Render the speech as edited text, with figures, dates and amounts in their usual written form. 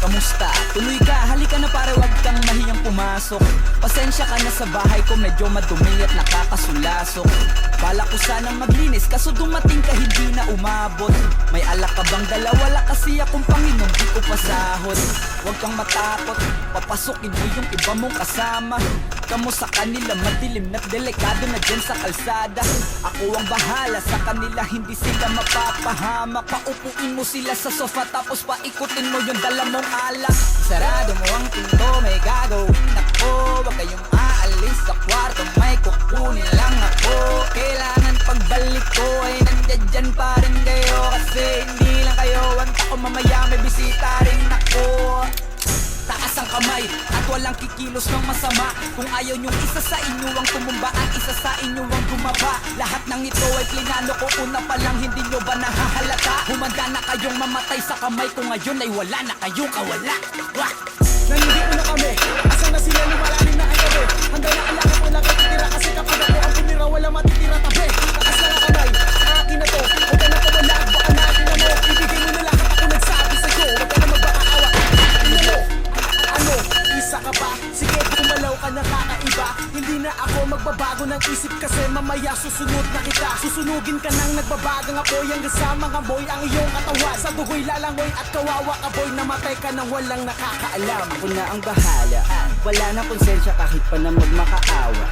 Kamusta? Tuloy ka, halika na para wag kang mahiyang pumasok. Pasensya ka na sa bahay ko, medyo madumi at nakakasulasok. Bala ko sanang maglinis, kaso dumating ka hindi na umabot. May alak ka bang dala? Wala kasi akong Panginoon, di ko pasahod. Huwag kang matakot, papasukin mo yung iba mong kasama. Kamu sa kanila madilim na't delikado na dyan sa kalsada. Ako ang bahala sa kanila, hindi sila mapapahama. Paupuin mo sila sa sofa tapos paikutin mo yung dala mong alak. Sarado mo ang pinto, may gagawin ako. Huwag kayong aalis sa kwarto, may kukunin lang ako. Kailangan pagbalik ko ay nandiyan dyan pa rin kayo. Kasi hindi lang kayo ang tako, mamaya may bisita rin ako. Taas ang kamay at walang kikilos ng masama. Kung ayaw nyong isa sa inyo ang tumumba at isa sa inyo ang gumaba. Lahat ng ito ay plinano ko una pa lang, hindi nyo ba nahahalata? Humanda na kayong mamatay sa kamay ko ngayon ay wala na kayong kawala. Wah! Nandito na kami, asa na sila, lumalalim na ang gabi. Handa na alaka ko lang ititira, kasi kapag ako ang pumira wala matitira tabi. Taas na ang kamay, akin na to. Huwag ka na pawala, baka natin na mo. Ibigay mo na lahat, ako nagsabi sa'yo. Huwag ka na magbakaawa, tingnan mo. Ano, isa ka ba? Sige, gumalaw ka na kakaiba. Hindi na ako magbabago ng isip, kasi mamaya susunod na kita. Susunugin ka nang nagbabagang apoy, hanggang sa mga boy ang iyong katawan. Sa dugoy lalangoy at kawawa ka boy, namatay ka nang walang nakakaalam. Ako na ang bahala, wala na konsensya kahit pa na magmakaawa.